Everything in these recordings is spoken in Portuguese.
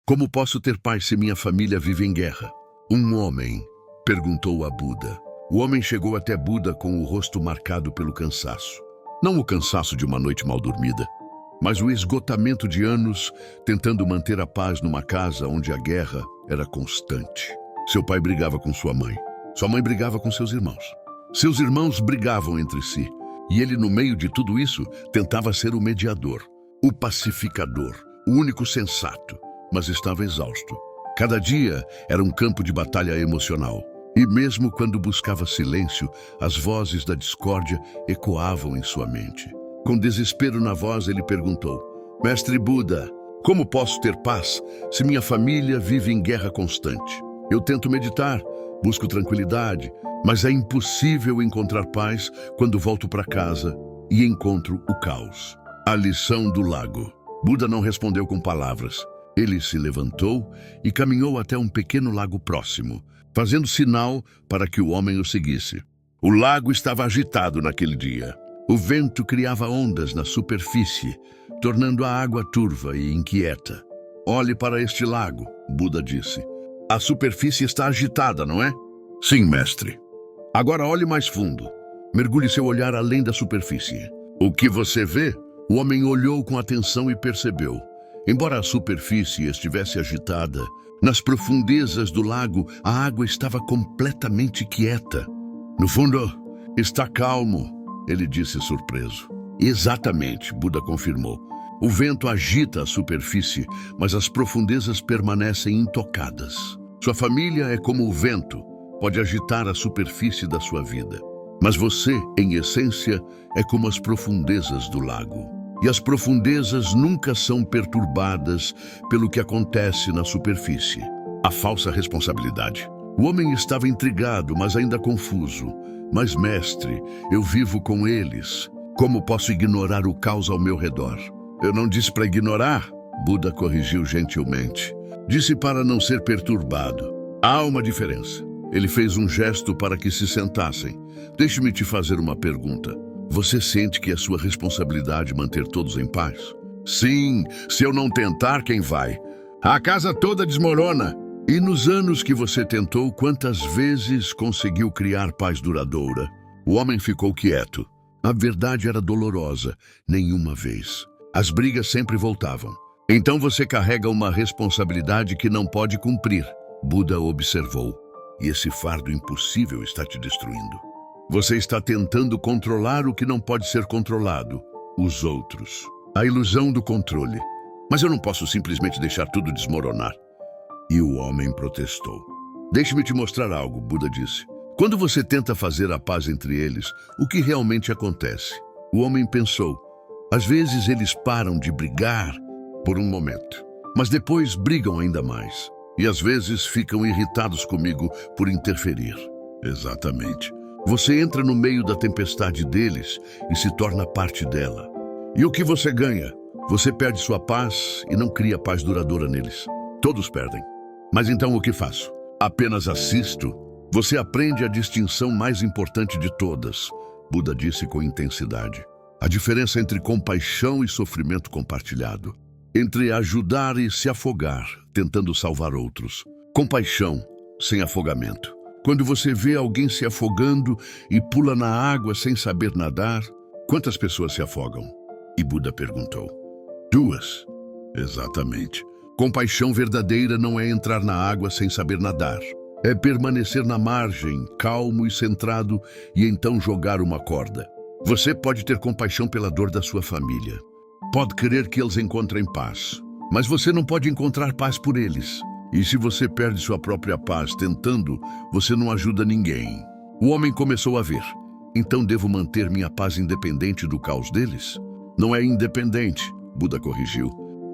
Como posso ter paz se minha família vive em guerra? Um homem perguntou a Buda. O homem chegou até Buda com o rosto marcado pelo cansaço. Não o cansaço de uma noite mal dormida, mas o esgotamento de anos tentando manter a paz numa casa onde a guerra era constante. Seu pai brigava com sua mãe. Sua mãe brigava com seus irmãos. Seus irmãos brigavam entre si. E ele, no meio de tudo isso, tentava ser o mediador, o pacificador, o único sensato, mas estava exausto. Cada dia era um campo de batalha emocional. E mesmo quando buscava silêncio, as vozes da discórdia ecoavam em sua mente. Com desespero na voz, ele perguntou: Mestre Buda, como posso ter paz se minha família vive em guerra constante? Eu tento meditar, busco tranquilidade, mas é impossível encontrar paz quando volto para casa e encontro o caos. A lição do lago. Buda não respondeu com palavras. Ele se levantou e caminhou até um pequeno lago próximo, fazendo sinal para que o homem o seguisse. O lago estava agitado naquele dia. O vento criava ondas na superfície, tornando a água turva e inquieta. Olhe para este lago, Buda disse. A superfície está agitada, não é? Sim, mestre. Agora olhe mais fundo. Mergulhe seu olhar além da superfície. O que você vê? O homem olhou com atenção e percebeu. Embora a superfície estivesse agitada, nas profundezas do lago, a água estava completamente quieta. No fundo, está calmo, ele disse surpreso. Exatamente, Buda confirmou. O vento agita a superfície, mas as profundezas permanecem intocadas. Sua família é como o vento, pode agitar a superfície da sua vida. Mas você, em essência, é como as profundezas do lago. E as profundezas nunca são perturbadas pelo que acontece na superfície. A falsa responsabilidade. O homem estava intrigado, mas ainda confuso. Mas, mestre, eu vivo com eles. Como posso ignorar o caos ao meu redor? Eu não disse para ignorar, Buda corrigiu gentilmente. Disse para não ser perturbado. Há uma diferença. Ele fez um gesto para que se sentassem. Deixe-me te fazer uma pergunta. Você sente que é sua responsabilidade manter todos em paz? Sim, se eu não tentar, quem vai? A casa toda desmorona. E nos anos que você tentou, quantas vezes conseguiu criar paz duradoura? O homem ficou quieto. A verdade era dolorosa, nenhuma vez. As brigas sempre voltavam. Então você carrega uma responsabilidade que não pode cumprir, Buda observou. E esse fardo impossível está te destruindo. Você está tentando controlar o que não pode ser controlado, os outros. A ilusão do controle. Mas eu não posso simplesmente deixar tudo desmoronar. E o homem protestou. Deixe-me te mostrar algo, Buda disse. Quando você tenta fazer a paz entre eles, o que realmente acontece? O homem pensou. Às vezes eles param de brigar por um momento, mas depois brigam ainda mais. E às vezes ficam irritados comigo por interferir. Exatamente. Você entra no meio da tempestade deles e se torna parte dela. E o que você ganha? Você perde sua paz e não cria paz duradoura neles. Todos perdem. Mas então o que faço? Apenas assisto? Você aprende a distinção mais importante de todas, Buda disse com intensidade. A diferença entre compaixão e sofrimento compartilhado. Entre ajudar e se afogar, tentando salvar outros. Compaixão sem afogamento. Quando você vê alguém se afogando e pula na água sem saber nadar, quantas pessoas se afogam? E Buda perguntou. 2. Exatamente. Compaixão verdadeira não é entrar na água sem saber nadar. É permanecer na margem, calmo e centrado, e então jogar uma corda. Você pode ter compaixão pela dor da sua família. Pode querer que eles encontrem paz. Mas você não pode encontrar paz por eles. E se você perde sua própria paz tentando, você não ajuda ninguém. O homem começou a ver. Então devo manter minha paz independente do caos deles? Não é independente, Buda corrigiu.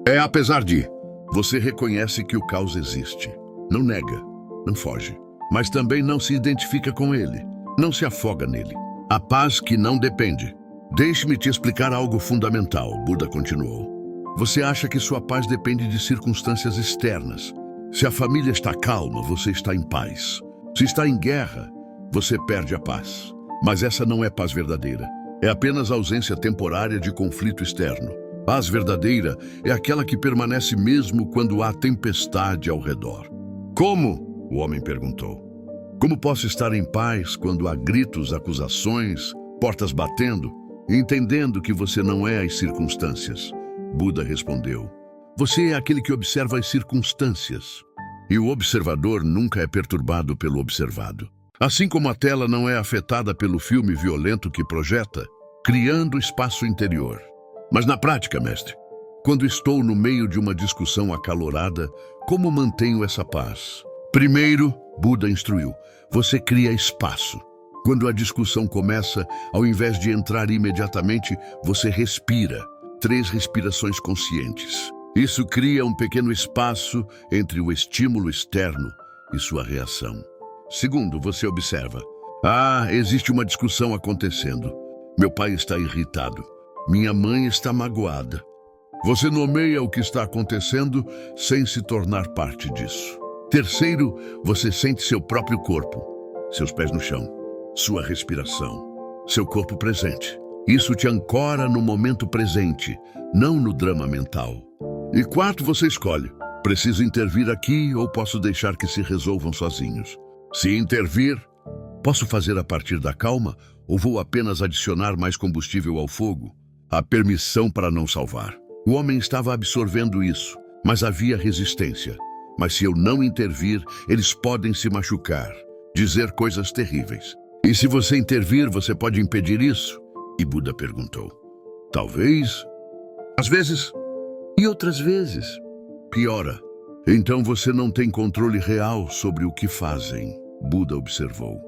É apesar de. Você reconhece que o caos existe. Não nega, não foge. Mas também não se identifica com ele. Não se afoga nele. A paz que não depende. Deixe-me te explicar algo fundamental, Buda continuou. Você acha que sua paz depende de circunstâncias externas. Se a família está calma, você está em paz. Se está em guerra, você perde a paz. Mas essa não é paz verdadeira. É apenas ausência temporária de conflito externo. Paz verdadeira é aquela que permanece mesmo quando há tempestade ao redor. Como? O homem perguntou. Como posso estar em paz quando há gritos, acusações, portas batendo, entendendo que você não é as circunstâncias? Buda respondeu. Você é aquele que observa as circunstâncias. E o observador nunca é perturbado pelo observado. Assim como a tela não é afetada pelo filme violento que projeta, criando espaço interior. Mas na prática, mestre, quando estou no meio de uma discussão acalorada, como mantenho essa paz? Primeiro, Buda instruiu, você cria espaço. Quando a discussão começa, ao invés de entrar imediatamente, você respira. 3 respirações conscientes. Isso cria um pequeno espaço entre o estímulo externo e sua reação. Segundo, você observa. Existe uma discussão acontecendo. Meu pai está irritado. Minha mãe está magoada. Você nomeia o que está acontecendo sem se tornar parte disso. Terceiro, você sente seu próprio corpo, seus pés no chão, sua respiração, seu corpo presente. Isso te ancora no momento presente, não no drama mental. E quarto, você escolhe. Preciso intervir aqui ou posso deixar que se resolvam sozinhos? Se intervir, posso fazer a partir da calma ou vou apenas adicionar mais combustível ao fogo? A permissão para não salvar. O homem estava absorvendo isso, mas havia resistência. Mas se eu não intervir, eles podem se machucar, dizer coisas terríveis. E se você intervir, você pode impedir isso? E Buda perguntou. Talvez. Às vezes. E outras vezes. Piora. Então você não tem controle real sobre o que fazem, Buda observou.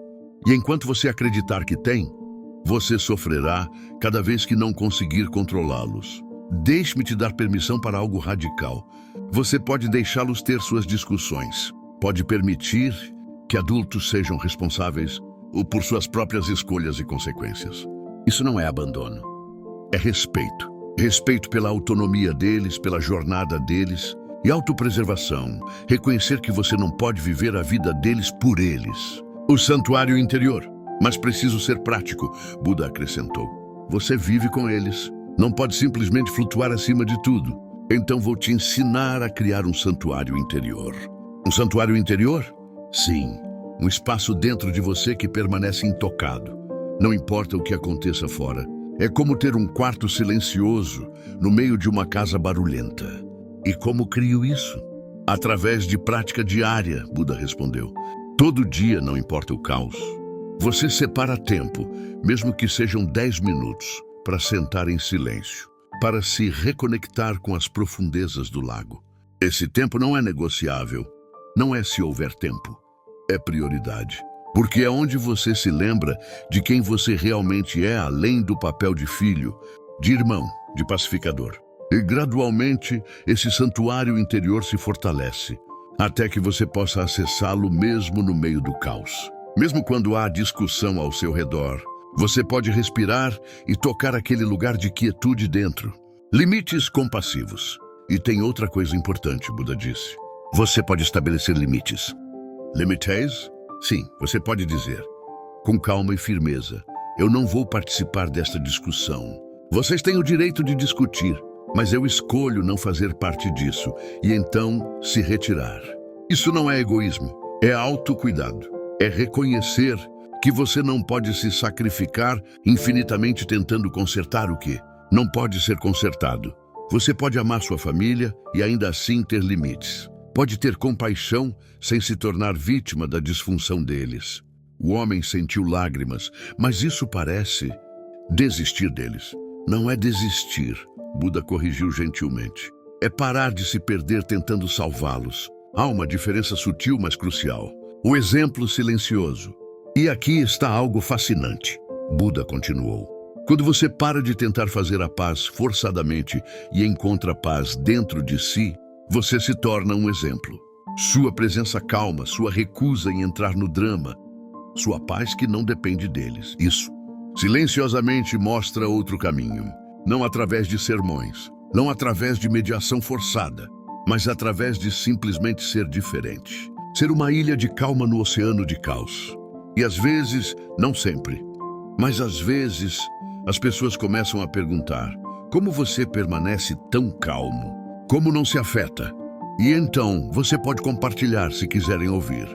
E enquanto você acreditar que tem, você sofrerá cada vez que não conseguir controlá-los. Deixe-me te dar permissão para algo radical. Você pode deixá-los ter suas discussões. Pode permitir que adultos sejam responsáveis por suas próprias escolhas e consequências. Isso não é abandono. É respeito. Respeito pela autonomia deles, pela jornada deles e autopreservação. Reconhecer que você não pode viver a vida deles por eles. O santuário interior. Mas preciso ser prático, Buda acrescentou. Você vive com eles. Não pode simplesmente flutuar acima de tudo. Então vou te ensinar a criar um santuário interior. Um santuário interior? Sim, um espaço dentro de você que permanece intocado. Não importa o que aconteça fora. É como ter um quarto silencioso no meio de uma casa barulhenta. E como crio isso? Através de prática diária, Buda respondeu. Todo dia, não importa o caos. Você separa tempo, mesmo que sejam 10 minutos, para sentar em silêncio, para se reconectar com as profundezas do lago. Esse tempo não é negociável, não é se houver tempo, é prioridade. Porque é onde você se lembra de quem você realmente é, além do papel de filho, de irmão, de pacificador. E gradualmente, esse santuário interior se fortalece, até que você possa acessá-lo mesmo no meio do caos. Mesmo quando há discussão ao seu redor, você pode respirar e tocar aquele lugar de quietude dentro. Limites compassivos. E tem outra coisa importante, Buda disse. Você pode estabelecer limites. Limites? Sim, você pode dizer, com calma e firmeza, eu não vou participar desta discussão. Vocês têm o direito de discutir, mas eu escolho não fazer parte disso e então se retirar. Isso não é egoísmo, é autocuidado. É reconhecer que você não pode se sacrificar infinitamente tentando consertar o que não pode ser consertado. Você pode amar sua família e ainda assim ter limites. Pode ter compaixão sem se tornar vítima da disfunção deles. O homem sentiu lágrimas, mas isso parece desistir deles. Não é desistir, Buda corrigiu gentilmente. É parar de se perder tentando salvá-los. Há uma diferença sutil, mas crucial. O exemplo silencioso. E aqui está algo fascinante. Buda continuou. Quando você para de tentar fazer a paz forçadamente e encontra a paz dentro de si, você se torna um exemplo. Sua presença calma, sua recusa em entrar no drama, sua paz que não depende deles. Isso, silenciosamente, mostra outro caminho. Não através de sermões, não através de mediação forçada, mas através de simplesmente ser diferente. Ser uma ilha de calma no oceano de caos. E às vezes, não sempre, mas às vezes, as pessoas começam a perguntar, Como você permanece tão calmo? Como não se afeta? E então, você pode compartilhar se quiserem ouvir.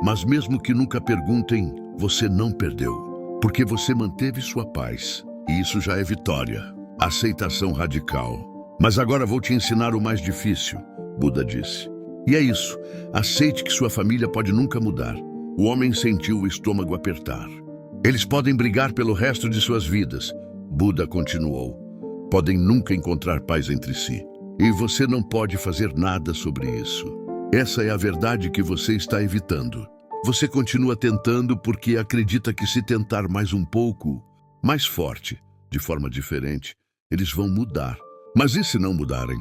Mas mesmo que nunca perguntem, você não perdeu, porque você manteve sua paz. E isso já é vitória. Aceitação radical. Mas agora vou te ensinar o mais difícil, Buda disse. E é isso. Aceite que sua família pode nunca mudar. O homem sentiu o estômago apertar. Eles podem brigar pelo resto de suas vidas. Buda continuou. Podem nunca encontrar paz entre si. E você não pode fazer nada sobre isso. Essa é a verdade que você está evitando. Você continua tentando porque acredita que se tentar mais um pouco, mais forte, de forma diferente, eles vão mudar. Mas e se não mudarem?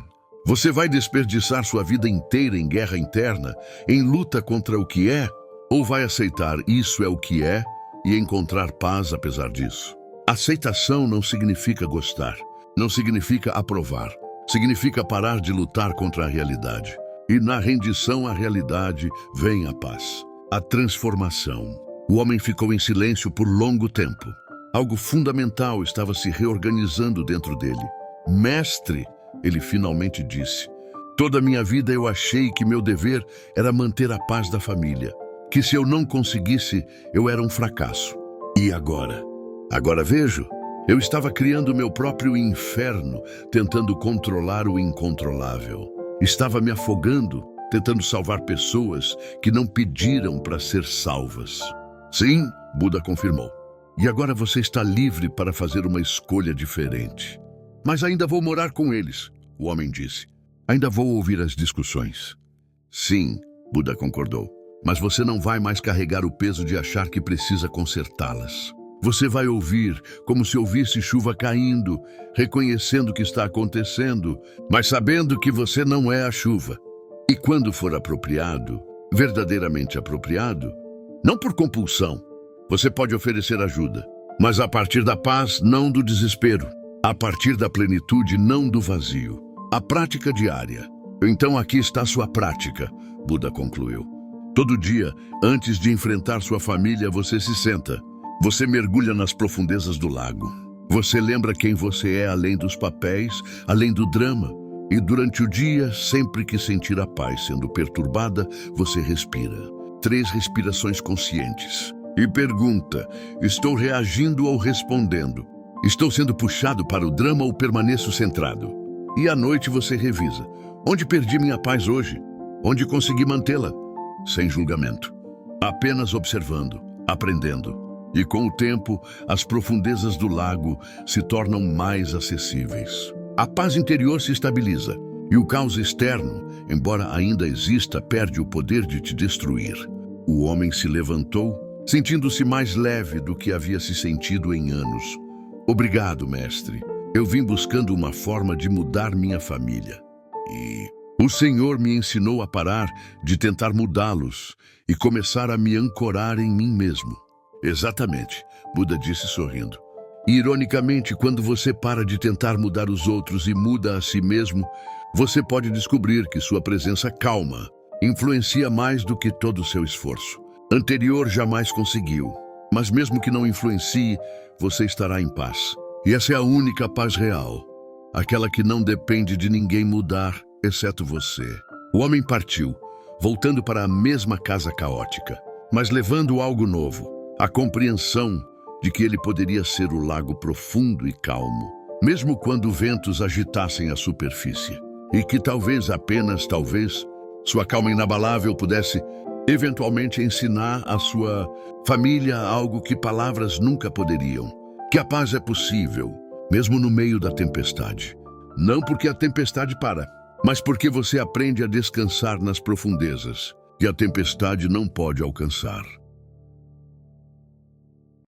Você vai desperdiçar sua vida inteira em guerra interna, em luta contra o que é, ou vai aceitar isso é o que é e encontrar paz apesar disso? Aceitação não significa gostar, não significa aprovar, significa parar de lutar contra a realidade. E na rendição à realidade vem a paz, a transformação. O homem ficou em silêncio por longo tempo. Algo fundamental estava se reorganizando dentro dele. Mestre, ele finalmente disse, toda a minha vida eu achei que meu dever era manter a paz da família, que se eu não conseguisse, eu era um fracasso. E agora? Agora vejo, eu estava criando meu próprio inferno, tentando controlar o incontrolável. Estava me afogando, tentando salvar pessoas que não pediram para ser salvas. Sim, Buda confirmou. E agora você está livre para fazer uma escolha diferente. Mas ainda vou morar com eles, o homem disse. Ainda vou ouvir as discussões. Sim, Buda concordou. Mas você não vai mais carregar o peso de achar que precisa consertá-las. Você vai ouvir como se ouvisse chuva caindo, reconhecendo o que está acontecendo, mas sabendo que você não é a chuva. E quando for apropriado, verdadeiramente apropriado, não por compulsão, você pode oferecer ajuda, mas a partir da paz, não do desespero, a partir da plenitude, não do vazio. A prática diária. Então aqui está a sua prática, Buda concluiu. Todo dia, antes de enfrentar sua família, você se senta. Você mergulha nas profundezas do lago. Você lembra quem você é além dos papéis, além do drama. E durante o dia, sempre que sentir a paz sendo perturbada, você respira. 3 respirações conscientes. E pergunta, estou reagindo ou respondendo? Estou sendo puxado para o drama ou permaneço centrado? E à noite você revisa. Onde perdi minha paz hoje? Onde consegui mantê-la? Sem julgamento. Apenas observando, aprendendo. E com o tempo, as profundezas do lago se tornam mais acessíveis. A paz interior se estabiliza e o caos externo, embora ainda exista, perde o poder de te destruir. O homem se levantou, sentindo-se mais leve do que havia se sentido em anos. Obrigado, mestre. Eu vim buscando uma forma de mudar minha família. E o Senhor me ensinou a parar de tentar mudá-los e começar a me ancorar em mim mesmo. Exatamente, Buda disse sorrindo. E, ironicamente, quando você para de tentar mudar os outros e muda a si mesmo, você pode descobrir que sua presença calma influencia mais do que todo o seu esforço. Anterior jamais conseguiu, mas mesmo que não influencie, você estará em paz. E essa é a única paz real, aquela que não depende de ninguém mudar, exceto você. O homem partiu, voltando para a mesma casa caótica, mas levando algo novo. A compreensão de que ele poderia ser o lago profundo e calmo, mesmo quando ventos agitassem a superfície. E que talvez, apenas talvez, sua calma inabalável pudesse eventualmente ensinar à sua família algo que palavras nunca poderiam. Que a paz é possível, mesmo no meio da tempestade. Não porque a tempestade para, mas porque você aprende a descansar nas profundezas, que a tempestade não pode alcançar.